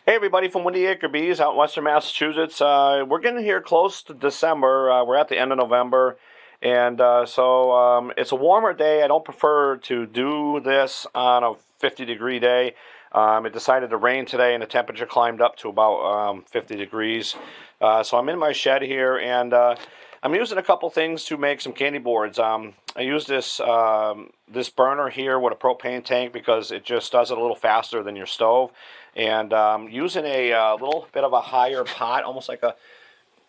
Hey everybody from Windy Acre Bees out in Western Massachusetts. We're getting here close to December. We're at the end of November, and it's a warmer day. I don't prefer to do this on a 50-degree day. It decided to rain today, and the temperature climbed up to about 50 degrees. So I'm in my shed here, and I'm using a couple things to make some candy boards. I use this burner here with a propane tank because it just does it a little faster than your stove. And using a little bit of a higher pot, almost like kind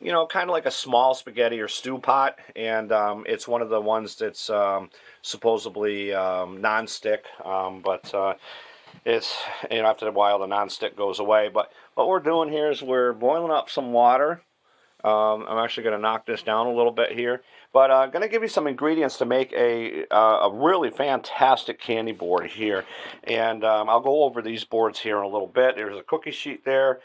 of like a small spaghetti or stew pot. And it's one of the ones that's supposedly non-stick, but it's, after a while the non-stick goes away. But what we're doing here is we're boiling up some water. I'm actually going to knock this down a little bit here, but I'm going to give you some ingredients to make a really fantastic candy board here, and I'll go over these boards here in a little bit. There's a cookie sheet there,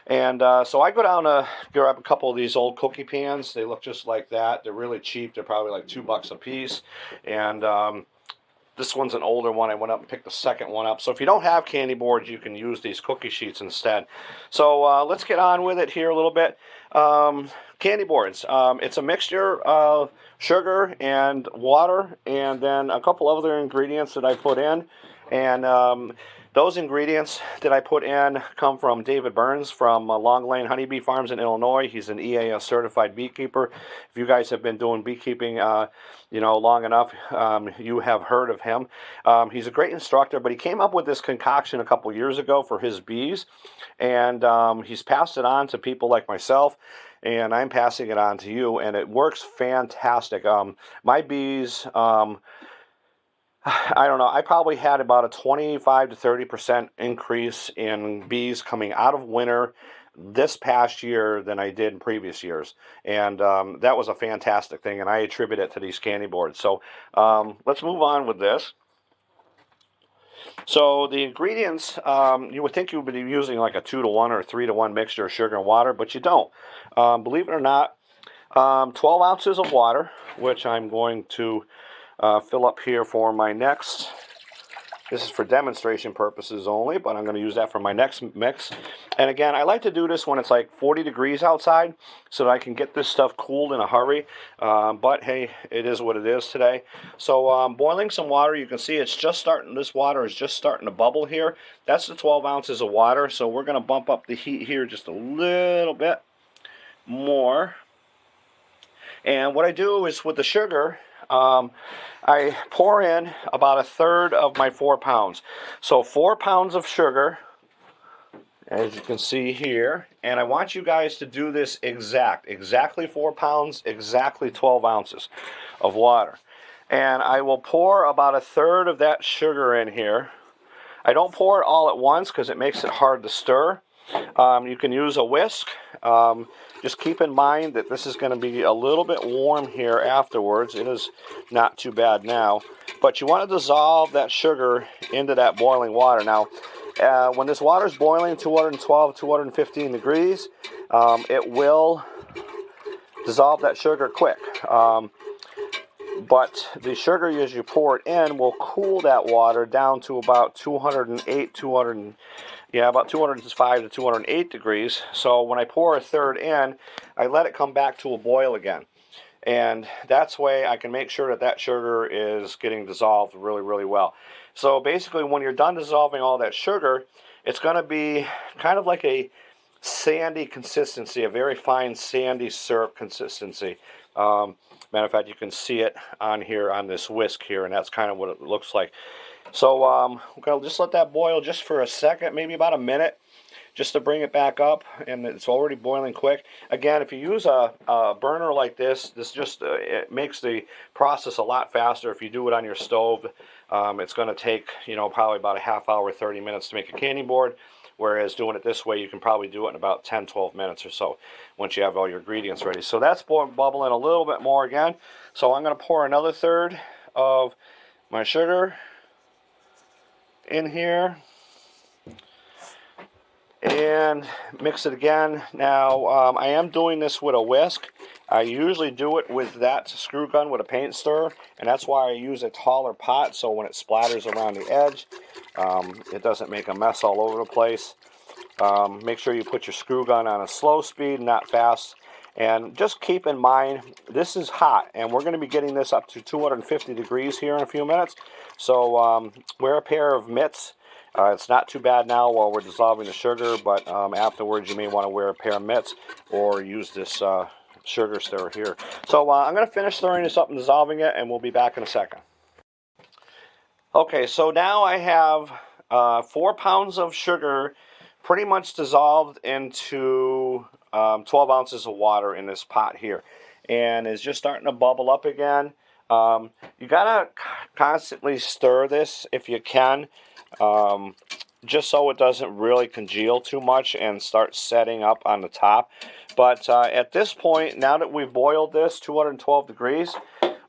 and so I go down to grab a couple of these old cookie pans. They look just like that. They're really cheap. They're probably like $2 a piece, and this one's an older one. I went up and picked the second one up. So if you don't have candy boards, you can use these cookie sheets instead. So let's get on with it here a little bit. Candy boards. It's a mixture of sugar and water, and then a couple other ingredients that I put in. And those ingredients that I put in come from David Burns from Long Lane Honeybee Farms in Illinois. He's an EAS certified beekeeper. If you guys have been doing beekeeping, long enough, you have heard of him. He's a great instructor, but he came up with this concoction a couple years ago for his bees, and he's passed it on to people like myself. And I'm passing it on to you, and it works fantastic. My bees, I don't know, I probably had about a 25 to 30% increase in bees coming out of winter this past year than I did in previous years. And that was a fantastic thing, and I attribute it to these candy boards. So let's move on with this. So the ingredients, you would think you would be using like a 2-to-1 or 3-to-1 mixture of sugar and water, but you don't. Believe it or not, 12 ounces of water, which I'm going to fill up here for my next. This is for demonstration purposes only, but I'm going to use that for my next mix. And again, I like to do this when it's like 40 degrees outside so that I can get this stuff cooled in a hurry. But hey, it is what it is today. So boiling some water, you can see it's just starting, this water is just starting to bubble here. That's the 12 ounces of water. So we're going to bump up the heat here just a little bit more. And what I do is with the sugar, I pour in about a third of my 4 pounds. So 4 pounds of sugar, as you can see here. And I want you guys to do this exactly 4 pounds, exactly 12 ounces of water. And I will pour about a third of that sugar in here. I don't pour it all at once because it makes it hard to stir. You can use a whisk. Just keep in mind that this is going to be a little bit warm here afterwards. It is not too bad now. But you want to dissolve that sugar into that boiling water. Now, when this water is boiling 212, 215 degrees, it will dissolve that sugar quick. But the sugar, as you pour it in, will cool that water down to about 205 to 208 degrees. So when I pour a third in, I let it come back to a boil again. And that's way I can make sure that that sugar is getting dissolved really, really well. So basically, when you're done dissolving all that sugar, it's going to be kind of like a sandy consistency, a very fine sandy syrup consistency. Matter of fact, you can see it on here on this whisk here, and that's kind of what it looks like. So we're going to just let that boil just for a second, maybe about a minute, just to bring it back up, and it's already boiling quick. Again, if you use a burner like this just it makes the process a lot faster. If you do it on your stove, it's going to take probably about a half hour, 30 minutes to make a candy board. Whereas doing it this way, you can probably do it in about 10, 12 minutes or so once you have all your ingredients ready. So that's bubbling a little bit more again. So I'm going to pour another third of my sugar in here and mix it again. Now, I am doing this with a whisk. I usually do it with that screw gun with a paint stirrer, and that's why I use a taller pot, so when it splatters around the edge, it doesn't make a mess all over the place. Make sure you put your screw gun on a slow speed, not fast. And just keep in mind, this is hot, and we're going to be getting this up to 250 degrees here in a few minutes. So wear a pair of mitts. It's not too bad now while we're dissolving the sugar, but afterwards you may want to wear a pair of mitts or use this sugar stirrer here. So I'm going to finish stirring this up and dissolving it, and we'll be back in a second. Okay, so now I have 4 pounds of sugar pretty much dissolved into 12 ounces of water in this pot here, and it's just starting to bubble up again. You gotta constantly stir this if you can, just so it doesn't really congeal too much and start setting up on the top. But at this point, now that we've boiled this 212 degrees,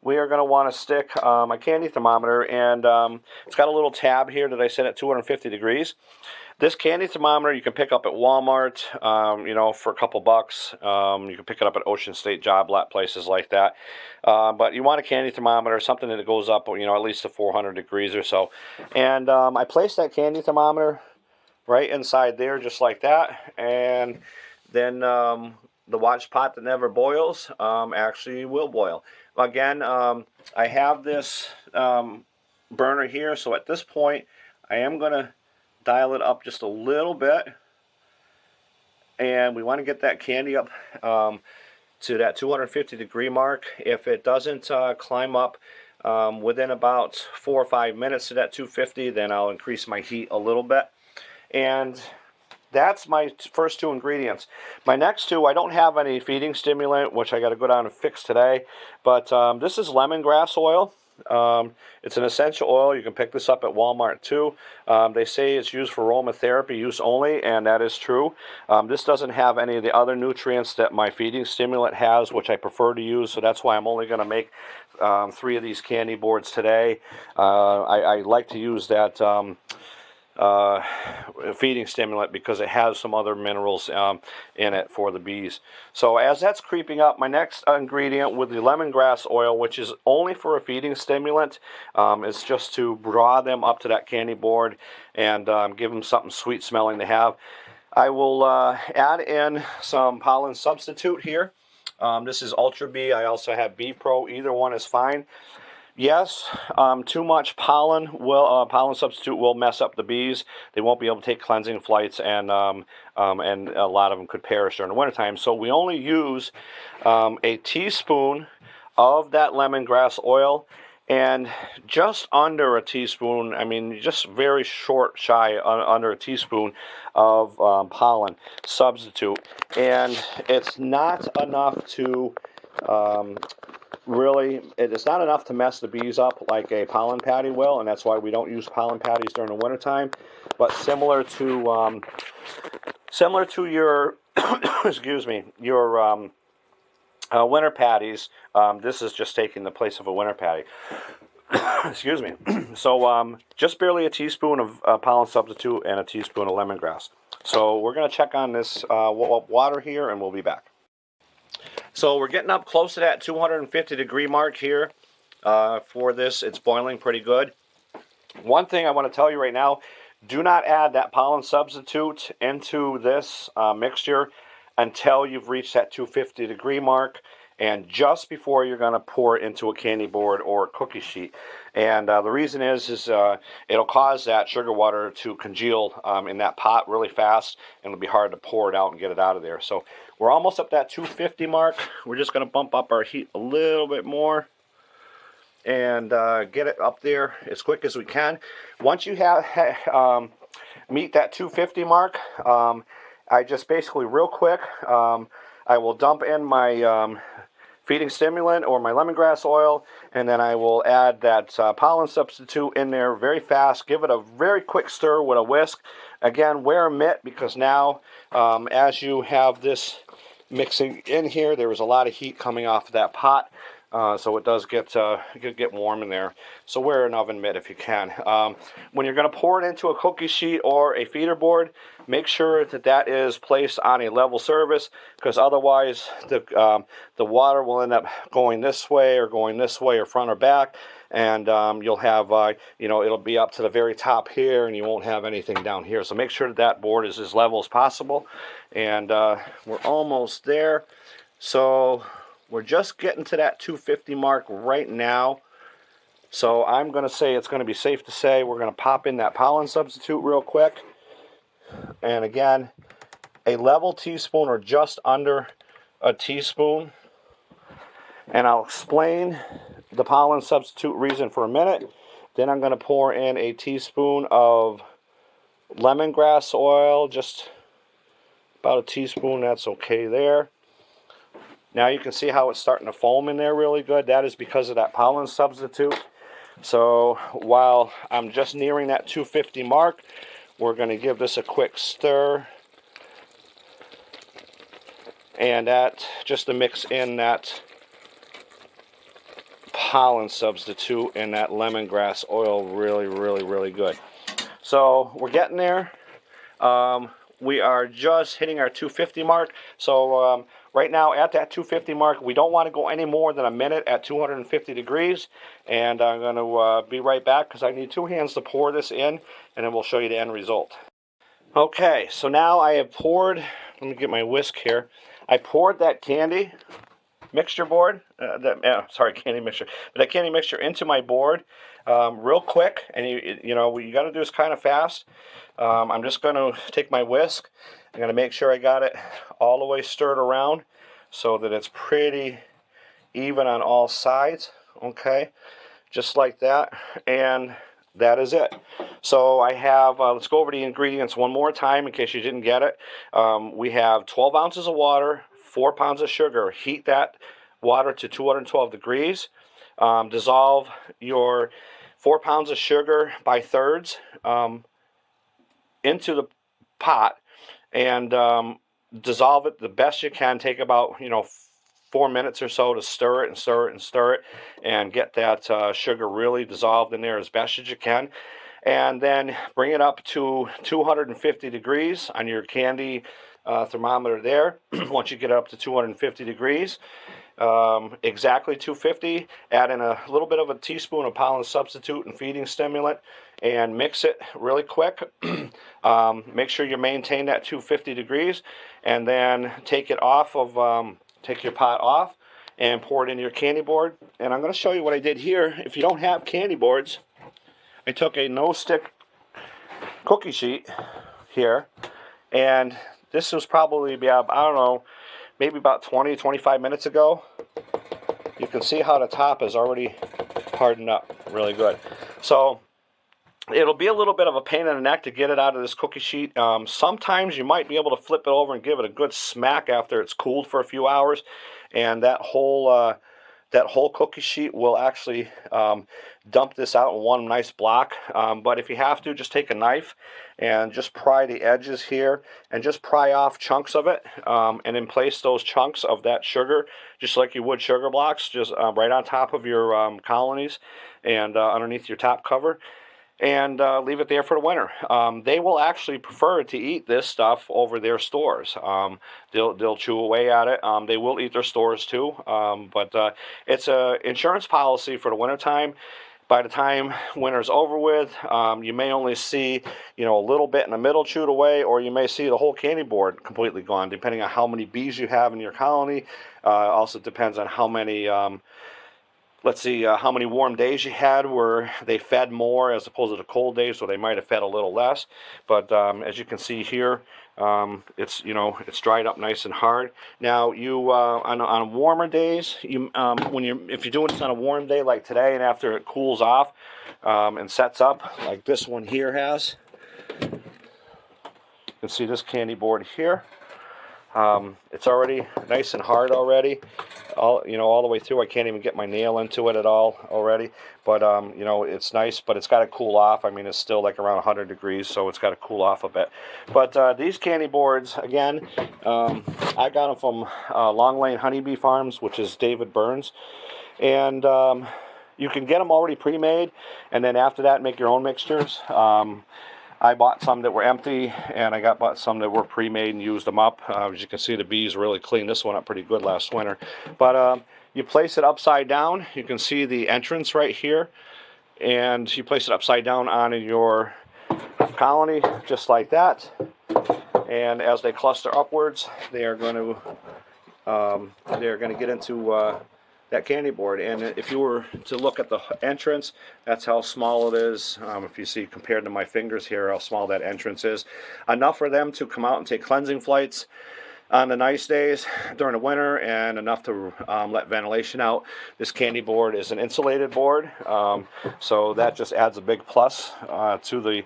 we are going to want to stick my candy thermometer, and it's got a little tab here that I set at 250 degrees. This candy thermometer you can pick up at Walmart, for a couple bucks. You can pick it up at Ocean State Job Lot, places like that. But you want a candy thermometer, something that goes up, at least to 400 degrees or so. And I placed that candy thermometer right inside there, just like that. And then the watch pot that never boils actually will boil. Again, I have this burner here, so at this point, I am going to dial it up just a little bit, and we want to get that candy up to that 250 degree mark. If it doesn't climb up within about 4 or 5 minutes to that 250, then I'll increase my heat a little bit. And that's my first 2 ingredients. My next 2, I don't have any feeding stimulant, which I got to go down and fix today, but this is lemongrass oil. It's an essential oil. You can pick this up at Walmart too. They say it's used for aromatherapy use only, and that is true. This doesn't have any of the other nutrients that my feeding stimulant has, which I prefer to use, so that's why I'm only going to make 3 of these candy boards today. I like to use that feeding stimulant because it has some other minerals in it for the bees. So as that's creeping up, my next ingredient with the lemongrass oil, which is only for a feeding stimulant, is just to draw them up to that candy board and give them something sweet smelling to have. I will add in some pollen substitute here. This is Ultra Bee. I also have Bee Pro. Either one is fine. Yes, too much pollen substitute will mess up the bees. They won't be able to take cleansing flights, and a lot of them could perish during the wintertime. So we only use a teaspoon of that lemongrass oil, and just under a teaspoon, just very short, shy, under a teaspoon of pollen substitute. And it's not enough to really, it's not enough to mess the bees up like a pollen patty will, and that's why we don't use pollen patties during the wintertime. But similar to your excuse me, your winter patties, this is just taking the place of a winter patty. Excuse me. So just barely a teaspoon of pollen substitute and a teaspoon of lemongrass. So we're going to check on this water here, and we'll be back. So we're getting up close to that 250 degree mark here for this. It's boiling pretty good. One thing I want to tell you right now, do not add that pollen substitute into this mixture until you've reached that 250 degree mark, and just before you're going to pour it into a candy board or a cookie sheet. And the reason is it'll cause that sugar water to congeal in that pot really fast, and it'll be hard to pour it out and get it out of there. So we're almost up that 250 mark. We're just going to bump up our heat a little bit more and get it up there as quick as we can. Once you have meet that 250 mark, I just basically real quick, I will dump in my feeding stimulant or my lemongrass oil, and then I will add that pollen substitute in there very fast. Give it a very quick stir with a whisk. Again, wear a mitt, because now as you have this mixing in here, there is a lot of heat coming off of that pot. So it does get warm in there. So wear an oven mitt if you can. When you're going to pour it into a cookie sheet or a feeder board, make sure that is placed on a level surface, because otherwise the water will end up going this way or front or back, and you'll have, it'll be up to the very top here, and you won't have anything down here. So make sure that that board is as level as possible, and we're almost there. So we're just getting to that 250 mark right now. So I'm going to say it's going to be safe to say we're going to pop in that pollen substitute real quick. And again, a level teaspoon or just under a teaspoon. And I'll explain the pollen substitute reason for a minute. Then I'm going to pour in a teaspoon of lemongrass oil, just about a teaspoon, that's okay there. Now you can see how it's starting to foam in there really good. That is because of that pollen substitute. So while I'm just nearing that 250 mark, we're going to give this a quick stir. And that, just to mix in that pollen substitute and that lemongrass oil really good. So we're getting there. We are just hitting our 250 mark. So right now at that 250 mark, we don't want to go any more than a minute at 250 degrees. And I'm going to be right back because I need two hands to pour this in, and then we'll show you the end result. Okay, so now I have poured, let me get my whisk here. I poured that candy mixture board, candy mixture, but that candy mixture into my board real quick, and what you got to do is kind of fast. I'm just going to take my whisk. I'm going to make sure I got it all the way stirred around so that it's pretty even on all sides. Okay, just like that, and that is it. So I have, let's go over the ingredients one more time in case you didn't get it. We have 12 ounces of water, 4 pounds of sugar. Heat that water to 212 degrees. Dissolve your 4 pounds of sugar by thirds into the pot, and dissolve it the best you can. Take about 4 minutes or so to stir it and stir it and stir it, and get that sugar really dissolved in there as best as you can. And then bring it up to 250 degrees on your candy thermometer there. Once you get it up to 250 degrees, exactly 250, add in a little bit of a teaspoon of pollen substitute and feeding stimulant, and mix it really quick. Make sure you maintain that 250 degrees, and then take it off of, take your pot off and pour it into your candy board. And I'm going to show you what I did here. If you don't have candy boards, I took a no-stick cookie sheet here, and this was probably about, I don't know, maybe about 20-25 minutes ago. You can see how the top is already hardened up really good. So it'll be a little bit of a pain in the neck to get it out of this cookie sheet. Sometimes you might be able to flip it over and give it a good smack after it's cooled for a few hours, and that whole cookie sheet will actually dump this out in one nice block. But if you have to, just take a knife and just pry the edges here, and just pry off chunks of it, and then place those chunks of that sugar, just like you would sugar blocks, just right on top of your colonies and underneath your top cover. And leave it there for the winter. They will actually prefer to eat this stuff over their stores. They'll chew away at it. They will eat their stores too. But it's an insurance policy for the wintertime. By the time winter's over with, you may only see a little bit in the middle chewed away, or you may see the whole candy board completely gone, depending on how many bees you have in your colony. Also depends on how many. Let's see how many warm days you had where they fed more as opposed to the cold days, so they might have fed a little less. But as you can see here, it's dried up nice and hard. Now you on warmer days, if you're doing this on a warm day like today, and after it cools off and sets up like this one here has, you can see this candy board here. It's already nice and hard already, all the way through. I can't even get my nail into it at all already, but it's nice, but it's got to cool off. I mean, it's still like around 100 degrees, so it's got to cool off a bit. But these candy boards, again, I got them from Long Lane Honeybee Farms, which is David Burns, and you can get them already pre-made, and then after that make your own mixtures. I bought some that were empty, and I bought some that were pre-made and used them up. As you can see, the bees really cleaned this one up pretty good last winter. But You place it upside down. You can see the entrance right here. And you place it upside down on your colony, just like that. And as they cluster upwards, they are going to get into that candy board. And if you were to look at the entrance, that's how small it is. If you see compared to my fingers here, how small that entrance is. Enough for them to come out and take cleansing flights on the nice days during the winter, and enough to let ventilation out. This candy board is an insulated board, so that just adds a big plus to the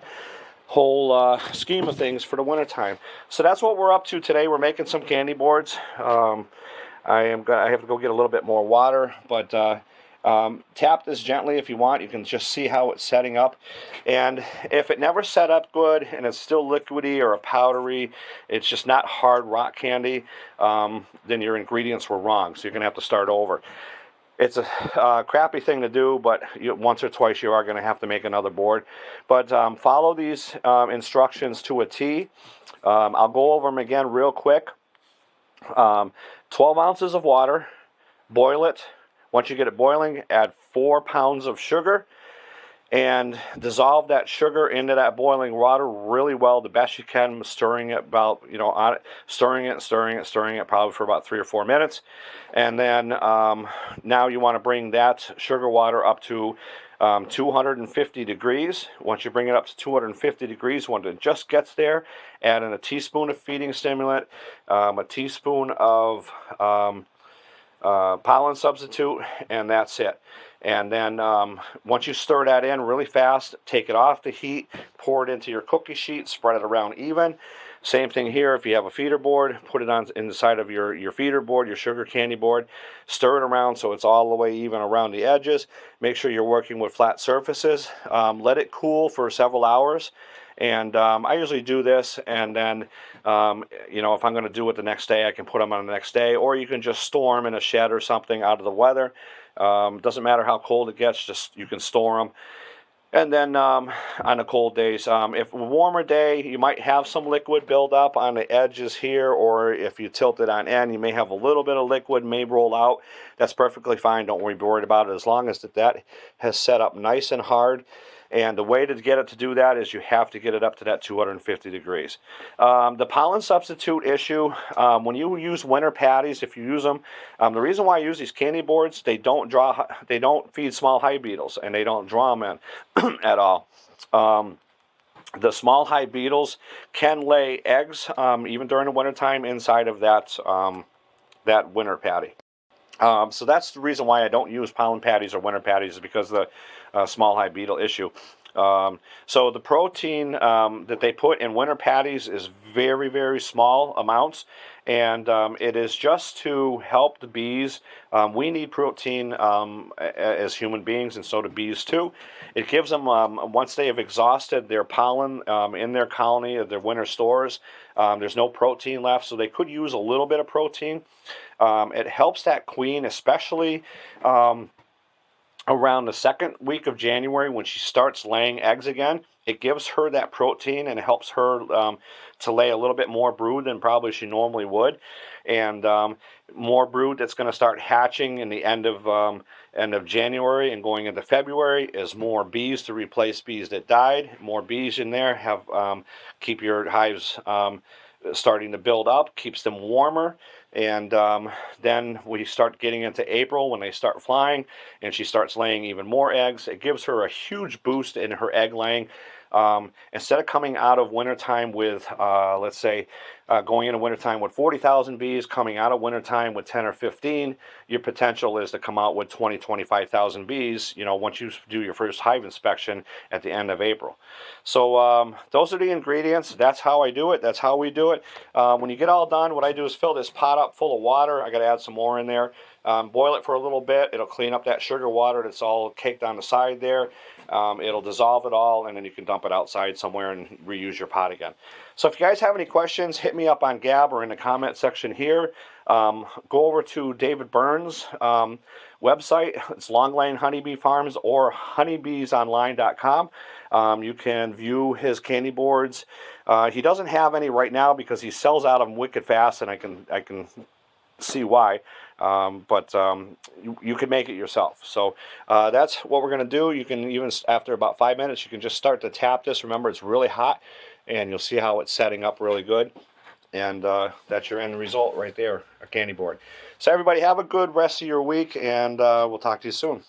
whole scheme of things for the winter time. So that's what we're up to today. We're making some candy boards. I have to go get a little bit more water, but tap this gently if you want. You can just see how it's setting up. And if it never set up good and it's still liquidy or a powdery, it's just not hard rock candy, then your ingredients were wrong. So you're going to have to start over. It's a crappy thing to do, but once or twice you are going to have to make another board. But follow these instructions to a T. I'll go over them again real quick. 12 ounces of water, boil it. Once you get it boiling, add 4 pounds of sugar and dissolve that sugar into that boiling water really well, the best you can, stirring it about, stirring it probably for about 3 or 4 minutes. And then now you want to bring that sugar water up to 250 degrees. Once you bring it up to 250 degrees, when it just gets there, add in a teaspoon of feeding stimulant, a teaspoon of pollen substitute, and that's it. And then once you stir that in really fast, take it off the heat, pour it into your cookie sheet, spread it around even. Same thing here. If you have a feeder board, put it on inside of your feeder board, your sugar candy board. Stir it around so it's all the way even around the edges. Make sure you're working with flat surfaces. Let it cool for several hours. And I usually do this, and then, if I'm going to do it the next day, I can put them on the next day. Or you can just store them in a shed or something out of the weather. Doesn't matter how cold it gets, just you can store them. And then on the cold days, if a warmer day, you might have some liquid build up on the edges here, or if you tilt it on end, you may have a little bit of liquid may roll out. That's perfectly fine. Don't worry about it, as long as that has set up nice and hard. And the way to get it to do that is you have to get it up to that 250 degrees. The pollen substitute issue, when you use winter patties, if you use them, the reason why I use these candy boards, they don't feed small hive beetles, and they don't draw them in at all. The small hive beetles can lay eggs, even during the wintertime, inside of that winter patty. So that's the reason why I don't use pollen patties or winter patties, is because of the small hive beetle issue. So the protein that they put in winter patties is very, very small amounts, and it is just to help the bees. We need protein as human beings, and so do bees too. It gives them, once they have exhausted their pollen in their colony, their winter stores, there's no protein left, so they could use a little bit of protein. It helps that queen, especially around the second week of January, when she starts laying eggs again. It gives her that protein, and it helps her to lay a little bit more brood than probably she normally would. And more brood that's going to start hatching in the end of January and going into February is more bees to replace bees that died. More bees in there have keep your hives starting to build up, keeps them warmer. And then we start getting into April, when they start flying and she starts laying even more eggs. It gives her a huge boost in her egg laying. Instead of coming out of wintertime with, let's say, going into wintertime with 40,000 bees, coming out of wintertime with 10 or 15, your potential is to come out with 20, 25,000 bees, once you do your first hive inspection at the end of April. So those are the ingredients. That's how I do it. That's how we do it. When you get all done, what I do is fill this pot up full of water. I got to add some more in there. Boil it for a little bit. It'll clean up that sugar water that's all caked on the side there. It'll dissolve it all, and then you can dump it outside somewhere and reuse your pot again. So if you guys have any questions, hit me up on Gab or in the comment section here. Go over to David Burns' website. It's Long Lane Honeybee Farms, or honeybeesonline.com. You can view his candy boards. He doesn't have any right now because he sells out of them wicked fast, and I can see why. But you can make it yourself. So that's what we're going to do. You can even, after about 5 minutes, you can just start to tap this. Remember, it's really hot, and you'll see how it's setting up really good. And that's your end result right there, a candy board. So everybody have a good rest of your week, and we'll talk to you soon.